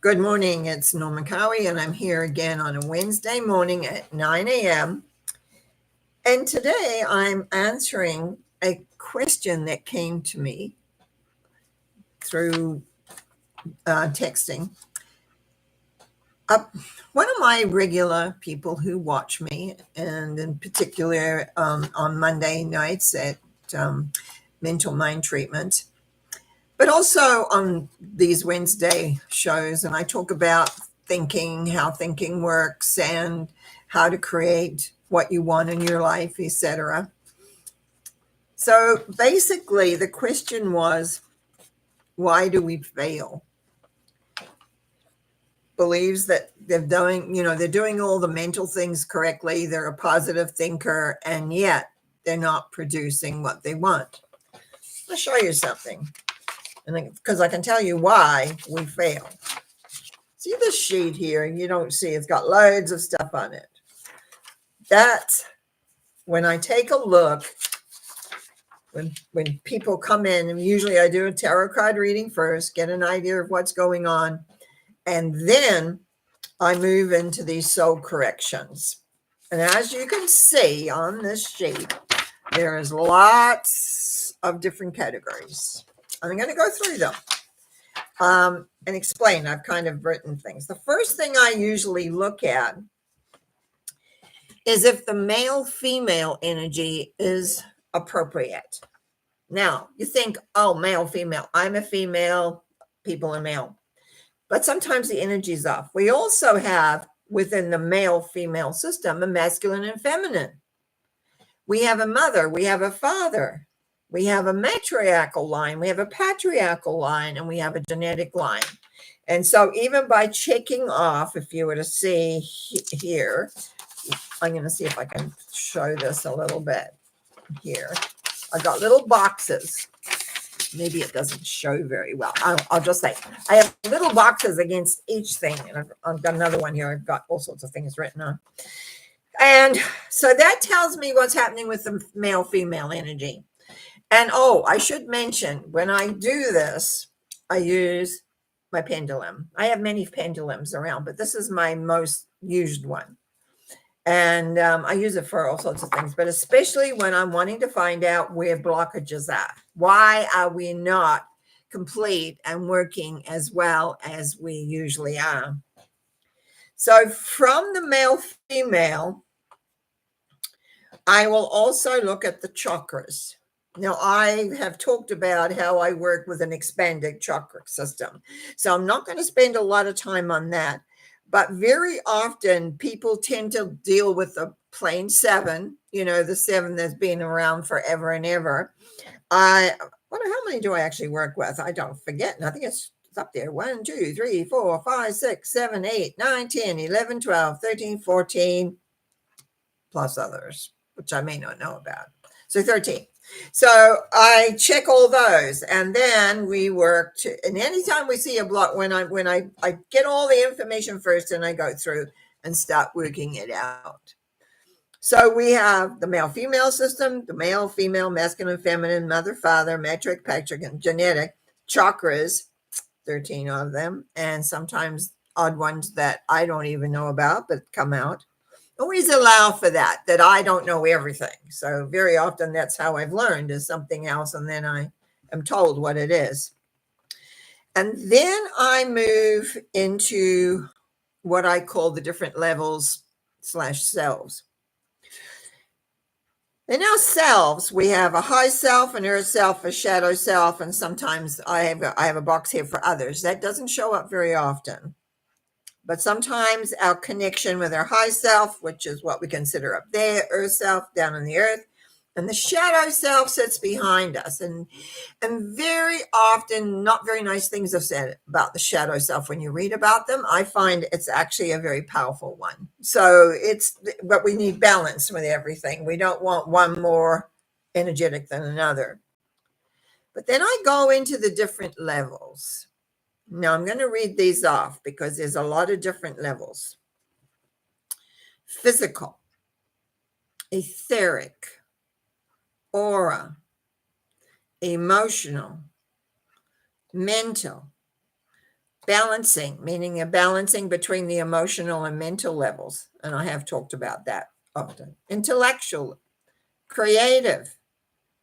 Good morning. It's Norma Cowie, and I'm here again on a Wednesday morning at 9 a.m. And today I'm answering a question that came to me through texting. Uh, One of my regular people who watch me, and in particular on Monday nights at um, Mental Mind Treatment, but also on these Wednesday shows, and I talk about thinking, how thinking works, and how to create what you want in your life, etc. So basically, the question was, why do we fail? Believes that they're doing all the mental things correctly. They're a positive thinker, and yet they're not producing what they want. I'll show you something, and because I can tell you why we fail. See this sheet here? You don't see it's got loads of stuff on it. That's when I take a look, when people come in, and usually I do a tarot card reading first, get an idea of what's going on, and then I move into these soul corrections. And as you can see on this sheet, there is lots of different categories. I'm going to go through them and explain. I've kind of written things. The first thing I usually look at is if the male-female energy is appropriate. Now, you think, oh, male, female. I'm a female, people are male. But sometimes the energy is off. We also have, within the male-female system, a masculine and feminine. We have a mother, we have a father, we have a matriarchal line, we have a patriarchal line, and we have a genetic line. And so even by checking off, if you were to see here, I'm going to see if I can show this a little bit here. I've got little boxes. Maybe it doesn't show very well. I'll just say I have little boxes against each thing. And I've got another one here. I've got all sorts of things written on. And so that tells me what's happening with the male-female energy. And I should mention, when I do this, I use my pendulum. I have many pendulums around, but this is my most used one. And I use it for all sorts of things, but especially when I'm wanting to find out where blockages are. Why are we not complete and working as well as we usually are? So from the male-female, I will also look at the chakras. Now, I have talked about how I work with an expanded chakra system. So I'm not going to spend a lot of time on that. But very often people tend to deal with the plain seven, the seven that's been around forever and ever. I wonder how many do I actually work with? I don't forget. I think it's up there. 1, 2, 3, 4, 5, 6, 7, 8, 9, 10, 11, 12, 13, 14, plus others, which I may not know about. So 13. So I check all those, and then we work and anytime we see a block, when I get all the information first, and I go through and start working it out. So we have the male-female system, the male, female, masculine, feminine, mother, father, metric, patric, and genetic chakras, 13 of them, and sometimes odd ones that I don't even know about, but come out. Always allow for that I don't know everything. So very often that's how I've learned, is something else, and then I am told what it is. And then I move into what I call the different levels / selves. In our selves, we have a high self, an earth self, a shadow self, and sometimes I have a box here for others. That doesn't show up very often. But sometimes our connection with our high self, which is what we consider up there, earth self, down in the earth, and the shadow self sits behind us. And very often, not very nice things are said about the shadow self when you read about them. I find it's actually a very powerful one. So but we need balance with everything. We don't want one more energetic than another. But then I go into the different levels. Now, I'm going to read these off because there's a lot of different levels. Physical, etheric, aura, emotional, mental, Balancing, meaning a balancing between the emotional and mental levels. And I have talked about that often. Intellectual, creative,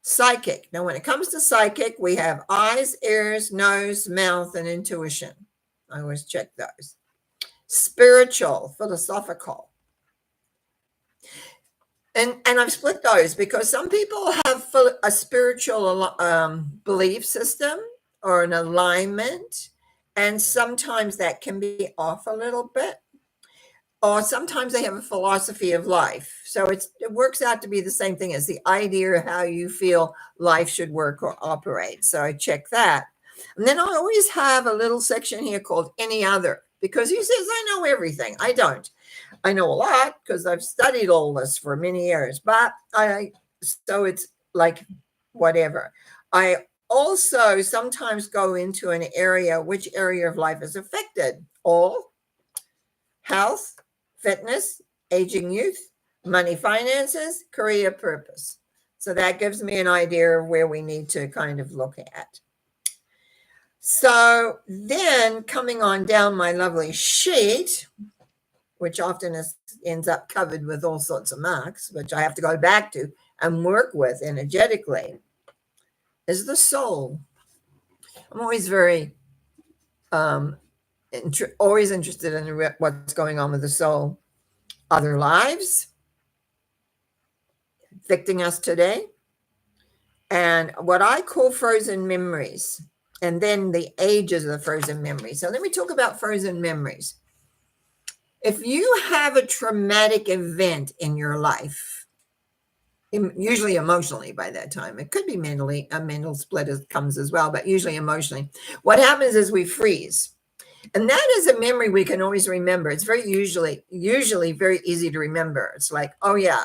psychic. Now, when it comes to psychic, we have eyes, ears, nose, mouth, and intuition. I always check those. Spiritual, philosophical. And I've split those because some people have a spiritual belief system or an alignment, and sometimes that can be off a little bit. Or sometimes they have a philosophy of life. So it works out to be the same thing as the idea of how you feel life should work or operate. So I check that. And then I always have a little section here called any other, because he says, I know everything. I don't. I know a lot because I've studied all this for many years, but so it's like whatever. I also sometimes go into an area, which area of life is affected? All, health, fitness, aging youth, money, finances, career, purpose. So that gives me an idea of where we need to kind of look at. So then coming on down my lovely sheet, which often ends up covered with all sorts of marks, which I have to go back to and work with energetically, is the soul. I'm always very always interested in what's going on with the soul. Other lives affecting us today, and what I call frozen memories, and then the ages of the frozen memories. So let me talk about frozen memories. If you have a traumatic event in your life, usually emotionally by that time, it could be mentally, a mental split comes as well, but usually emotionally, what happens is we freeze. And that is a memory we can always remember. It's very usually very easy to remember. It's like, oh yeah,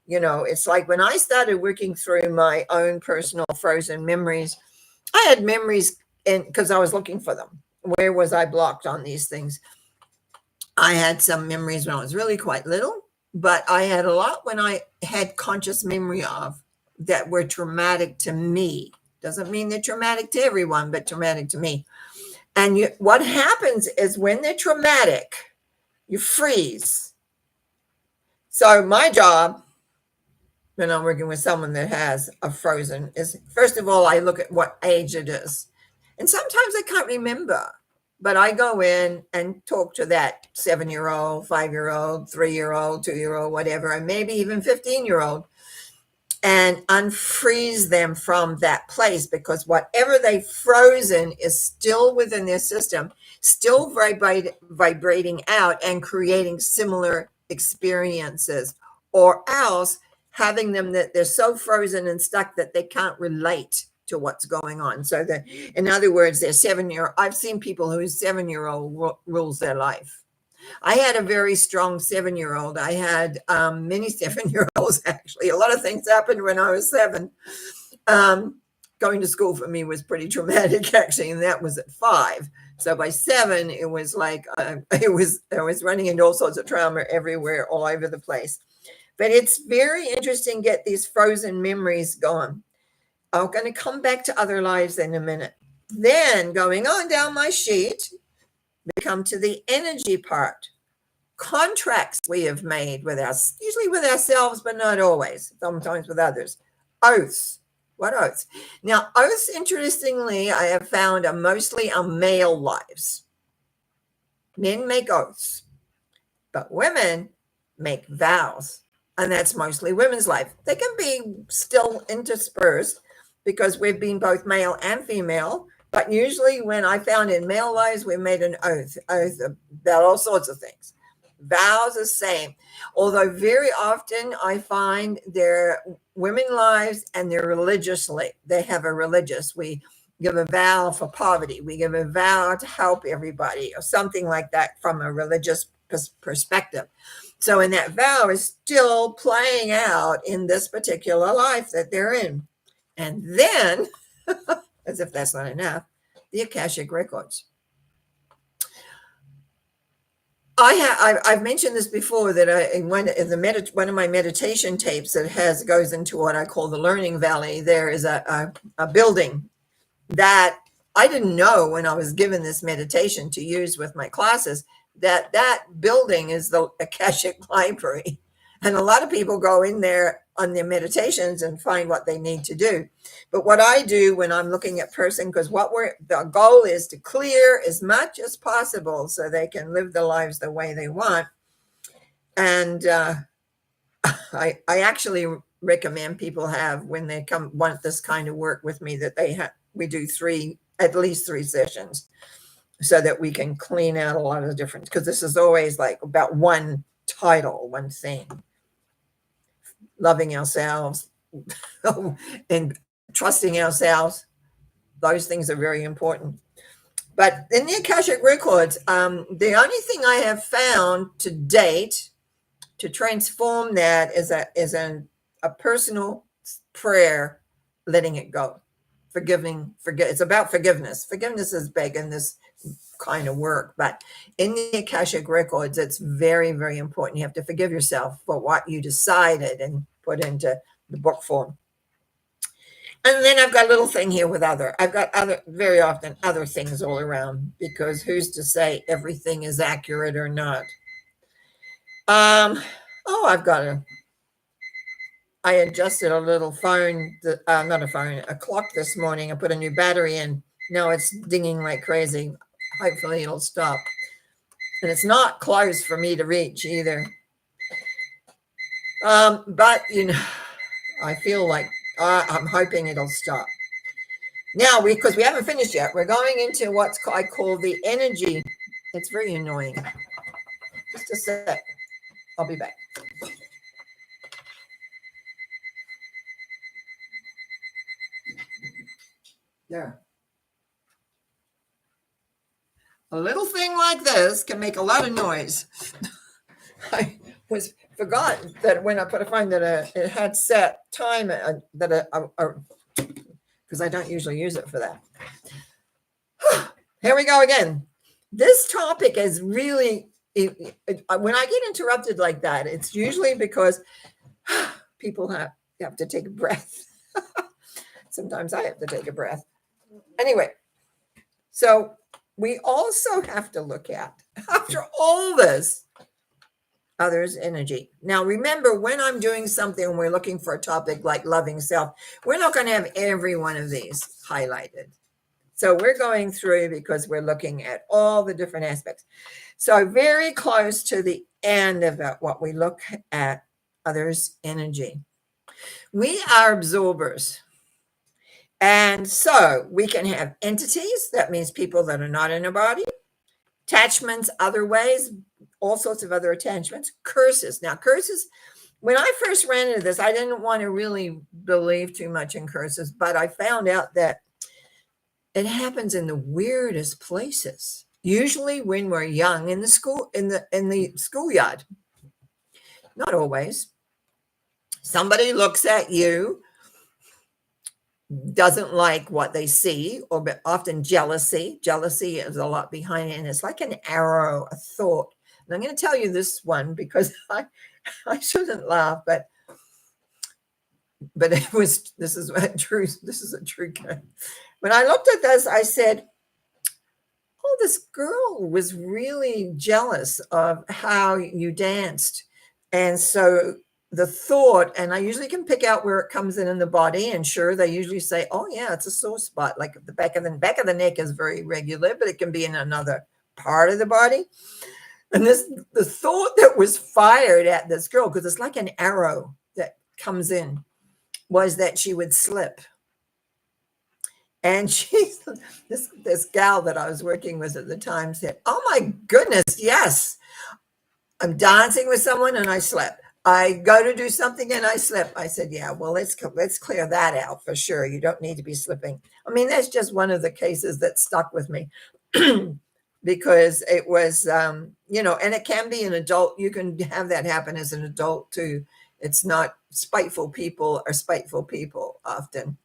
it's like when I started working through my own personal frozen memories, I had memories because I was looking for them. Where was I blocked on these things? I had some memories when I was really quite little, but I had a lot when I had conscious memory of that were traumatic to me. Doesn't mean they're traumatic to everyone, but traumatic to me. And what happens is when they're traumatic, you freeze. So my job when I'm working with someone that has a frozen is, first of all, I look at what age it is. And sometimes I can't remember, but I go in and talk to that 7-year-old, 5-year-old, 3-year-old, 2-year-old, whatever, and maybe even 15-year-old, and unfreeze them from that place, because whatever they've frozen is still within their system, still vibrating out and creating similar experiences, or else having them that they're so frozen and stuck that they can't relate to what's going on. So that, in other words, they're 7-year. I've seen people whose 7-year-old rules their life. I had a very strong 7-year-old. I had many 7-year-olds, actually. A lot of things happened when I was 7. Going to school for me was pretty traumatic, actually, and that was at 5. So by 7, it was like I was running into all sorts of trauma everywhere, all over the place. But it's very interesting to get these frozen memories going. I'm going to come back to other lives in a minute. Then going on down my sheet, we come to the energy part. Contracts we have made with us, usually with ourselves, but not always, sometimes with others. Oaths. What oaths? Now, oaths, interestingly, I have found are mostly on male lives. Men make oaths, but women make vows. And that's mostly women's life. They can be still interspersed because we've been both male and female. But usually when I found in male lives, we made an oath about all sorts of things. Vows the same. Although very often I find they're women lives and they're religiously. They have a religious. We give a vow for poverty. We give a vow to help everybody or something like that from a religious perspective. So, and that vow is still playing out in this particular life that they're in. And then, as if that's not enough, the Akashic Records. I've mentioned this before that one of my meditation tapes that goes into what I call the Learning Valley. There is a building that I didn't know when I was given this meditation to use with my classes that that building is the Akashic Library. And a lot of people go in there on their meditations and find what they need to do. But what I do when I'm looking at person, because the goal is to clear as much as possible so they can live their lives the way they want. And I actually recommend people have, when they want this kind of work with me, that we do at least three sessions, so that we can clean out a lot of the difference, because this is always like about one title, one thing. Loving ourselves and trusting ourselves. Those things are very important. But in the Akashic Records, the only thing I have found to date to transform that is a personal prayer, letting it go, it's about forgiveness. Forgiveness is big in this kind of work, but in the Akashic Records, it's very, very important. You have to forgive yourself for what you decided and put into the book form. And then I've got a little thing here with I've got very often other things all around, because who's to say everything is accurate or not? I adjusted a little phone, not a phone, a clock this morning. I put a new battery in. Now it's dinging like crazy. Hopefully it'll stop. And it's not close for me to reach either. But, I feel like I'm hoping it'll stop. Now, because we haven't finished yet, we're going into what I call the energy. It's very annoying. Just a sec. I'll be back. There. A little thing like this can make a lot of noise. I forgot that when I put a phone that it had set time because I don't usually use it for that. Here we go again. This topic is really, when I get interrupted like that, it's usually because people have to take a breath. Sometimes I have to take a breath. Anyway, so we also have to look at, after all this, others' energy. Now, remember, when I'm doing something and we're looking for a topic like loving self, we're not going to have every one of these highlighted. So we're going through because we're looking at all the different aspects. So very close to the end of it, what we look at, others' energy. We are absorbers. And so we can have entities, that means people that are not in a body, attachments, other ways, all sorts of other attachments, curses. Now, curses, when I first ran into this, I didn't want to really believe too much in curses, but I found out that it happens in the weirdest places. Usually when we're young in the schoolyard. Not always. Somebody looks at you, doesn't like what they see, or often jealousy. Jealousy is a lot behind it, and it's like an arrow, a thought. And I'm going to tell you this one because I shouldn't laugh, but this is a true case. When I looked at this, I said, oh, this girl was really jealous of how you danced. And so the thought, and I usually can pick out where it comes in the body, and sure, they usually say, oh yeah, it's a sore spot. Like the back of the neck is very regular, but it can be in another part of the body. And the thought that was fired at this girl, because it's like an arrow that comes in, was that she would slip. And this gal that I was working with at the time said, oh my goodness, yes, I'm dancing with someone and I slip. I go to do something and I slip. I said, yeah, well, let's clear that out for sure. You don't need to be slipping. I mean, that's just one of the cases that stuck with me because it was, and it can be an adult. You can have that happen as an adult too. It's not spiteful people are spiteful people often.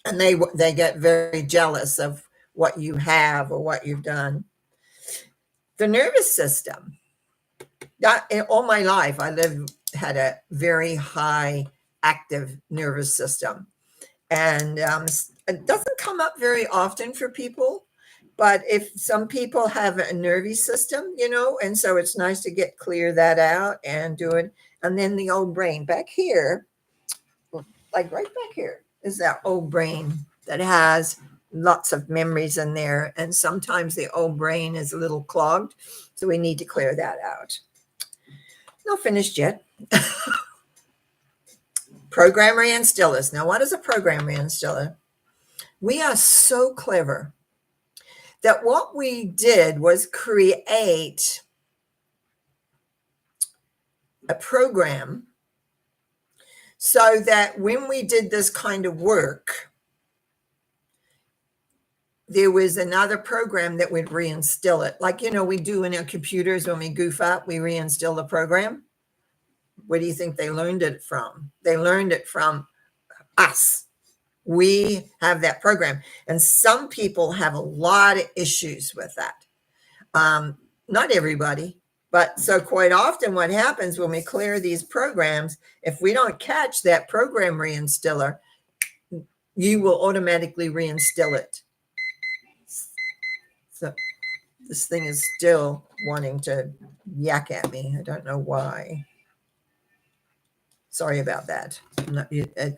And they get very jealous of what you have or what you've done. The nervous system. All my life, I had a very high active nervous system. And it doesn't come up very often for people, but if some people have a nervy system, and so it's nice to clear that out and do it. And then the old brain back here, like right back here, is that old brain that has lots of memories in there. And sometimes the old brain is a little clogged. So we need to clear that out. Not finished yet. Program reinstillers. Now, what is a program reinstiller? We are so clever that what we did was create a program so that when we did this kind of work, there was another program that would reinstill it. Like, we do in our computers when we goof up, we reinstill the program. Where do you think they learned it from? They learned it from us. We have that program. And some people have a lot of issues with that. Not everybody, but so quite often what happens when we clear these programs, if we don't catch that program reinstiller, you will automatically reinstill it. So this thing is still wanting to yak at me. I don't know why. Sorry about that.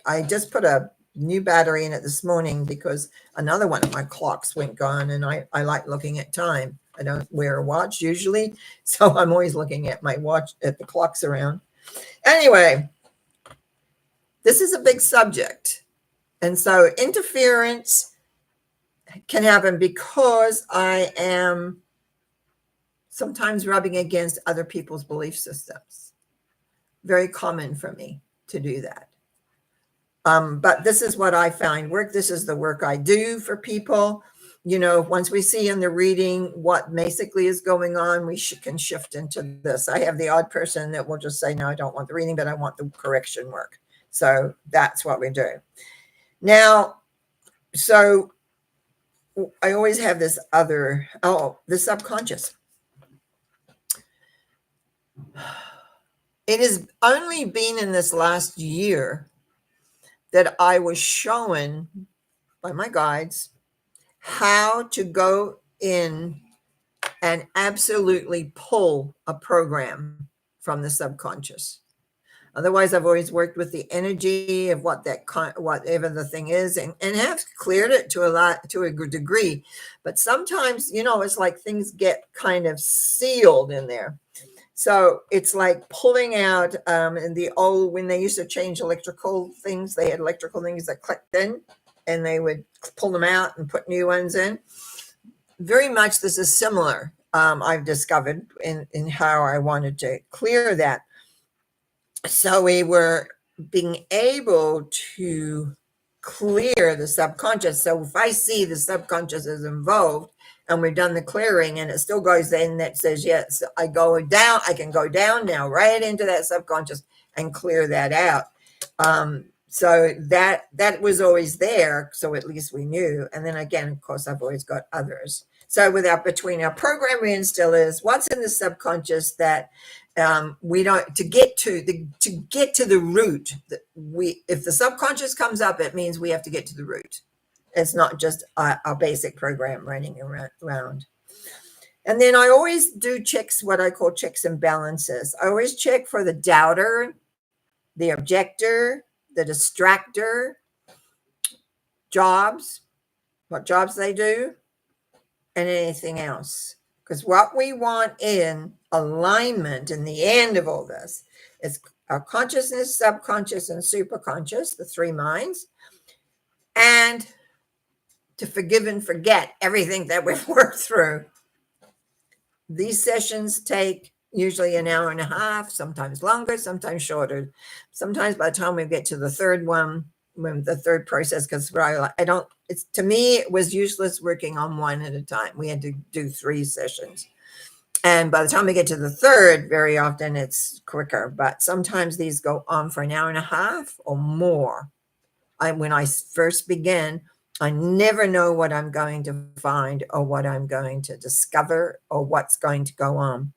I just put a new battery in it this morning because another one of my clocks went gone, and I like looking at time. I don't wear a watch usually, so I'm always looking at my watch, at the clocks around. Anyway, this is a big subject. And so interference can happen because I am sometimes rubbing against other people's belief systems. Very common for me to do that. But this is what I find work. This is the work I do for people. Once we see in the reading what basically is going on, we can shift into this. I have the odd person that will just say, no, I don't want the reading, but I want the correction work. So that's what we do. Now, so I always have this the subconscious. It has only been in this last year that I was shown by my guides how to go in and absolutely pull a program from the subconscious. Otherwise, I've always worked with the energy of whatever the thing is, and have cleared it to a degree. But sometimes, it's like things get kind of sealed in there. So it's like pulling out in the old, when they used to change electrical things, they had electrical things that clicked in, and they would pull them out and put new ones in. Very much this is similar, I've discovered in how I wanted to clear that. So we were being able to clear the subconscious. So if I see the subconscious is involved and we've done the clearing and it still goes in, that says, yes, I can go down now right into that subconscious and clear that out. So that was always there. So at least we knew. And then again, of course, I've always got others. So between our program reinstillers, what's in the subconscious that we don't, to get to the root, if the subconscious comes up, it means we have to get to the root. It's not just a basic program running around. And then I always do checks, what I call checks and balances. I always check for the doubter, the objector, the distractor, what jobs they do, and anything else. Because what we want in alignment in the end of all this is our consciousness, subconscious, and superconscious, the three minds, and to forgive and forget everything that we've worked through. These sessions take usually an hour and a half, sometimes longer, sometimes shorter. Sometimes by the time we get to the third one, when the third process, because to me, it was useless working on one at a time. We had to do 3 sessions. And by the time we get to the third, very often it's quicker, but sometimes these go on for an hour and a half or more. When I first begin, I never know what I'm going to find or what I'm going to discover or what's going to go on.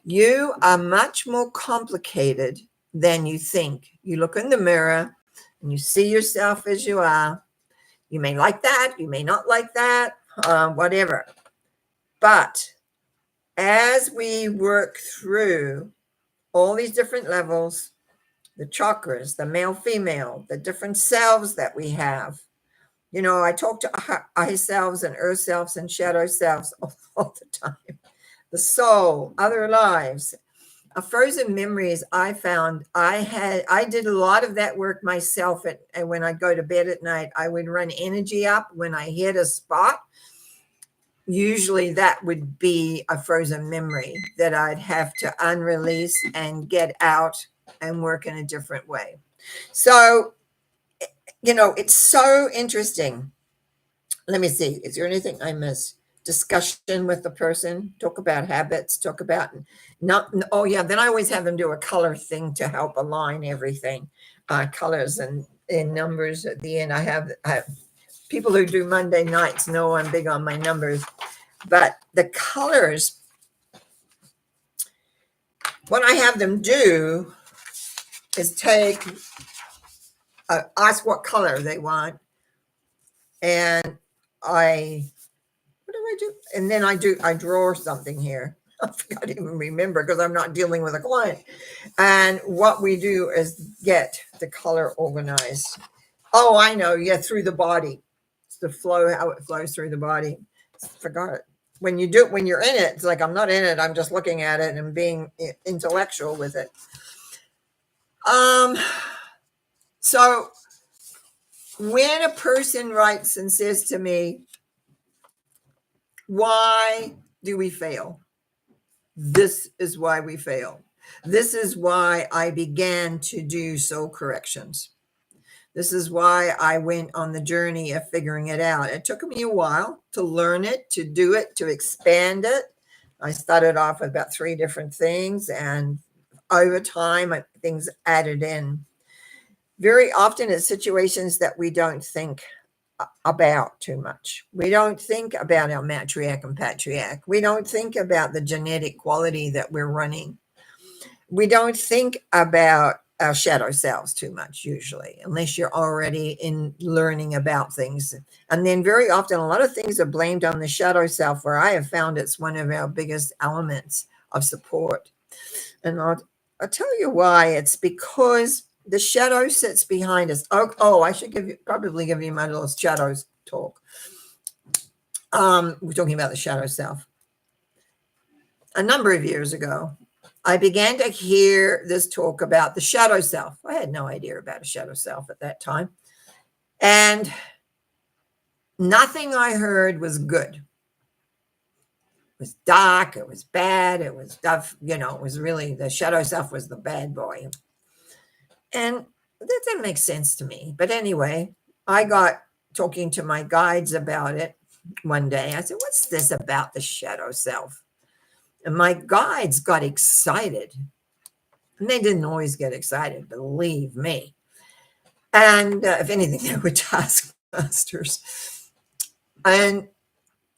You are much more complicated than you think. You look in the mirror and you see yourself as you are. You may like that, you may not like that, whatever. But as we work through all these different levels, the chakras, the male, female, the different selves that we have. You know, I talk to eye selves and earth selves and shadow selves all the time. The soul, other lives, frozen memories. I did a lot of that work myself. And when I go to bed at night, I would run energy up when I hit a spot. Usually that would be a frozen memory that I'd have to unrelease and get out and work in a different way. So, you know, it's so interesting. Let me see. Is there anything I missed? Discussion with the person, talk about habits, talk about not, oh, yeah. Then I always have them do a color thing to help align everything, colors and numbers at the end. I have people who do Monday nights know I'm big on my numbers, but the colors, what I have them do is take, ask what color they want, and what do I do? And then I draw something here. I forgot to even remember because I'm not dealing with a client. And what we do is get the color organized. Oh, I know. Yeah, through the body. It's the flow, how it flows through the body. Forgot. When you do it, when you're in it, it's like I'm not in it. I'm just looking at it and being intellectual with it. So when a person writes and says to me, why do we fail? This is why we fail. This is why I began to do soul corrections. This is why I went on the journey of figuring it out. It took me a while to learn it, to do it, to expand it. I started off with about 3 different things, and over time, things added in. Very often it's situations that we don't think about too much. We don't think about our matriarch and patriarch. We don't think about the genetic quality that we're running. We don't think about our shadow selves too much, usually, unless you're already in learning about things. And then very often, a lot of things are blamed on the shadow self, where I have found it's one of our biggest elements of support. And I'll tell you why. It's because the shadow sits behind us. Oh, I should probably give you my little shadows talk. We're talking about the shadow self. A number of years ago, I began to hear this talk about the shadow self. I had no idea about a shadow self at that time. And nothing I heard was good. It was dark. It was bad. It was stuff, it was really, the shadow self was the bad boy. And that didn't make sense to me. But anyway, I got talking to my guides about it one day. I said, what's this about the shadow self? And my guides got excited. And they didn't always get excited, believe me. And if anything, they were taskmasters. And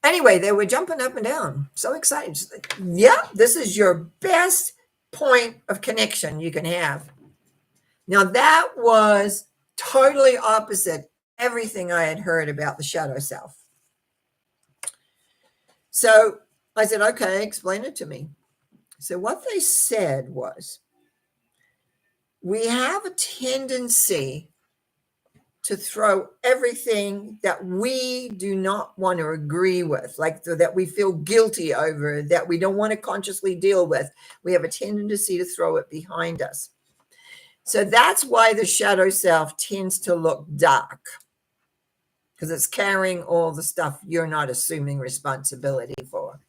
anyway, they were jumping up and down, so excited. Like, yeah, this is your best point of connection you can have. Now, that was totally opposite everything I had heard about the shadow self. So I said, okay, explain it to me. So what they said was, we have a tendency to throw everything that we do not want to agree with, like that we feel guilty over, that we don't want to consciously deal with. We have a tendency to throw it behind us. So that's why the shadow self tends to look dark, because it's carrying all the stuff you're not assuming responsibility for.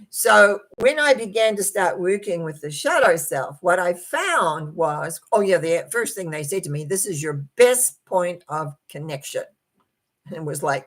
So when I began to start working with the shadow self, what I found was, the first thing they said to me, this is your best point of connection. And it was like,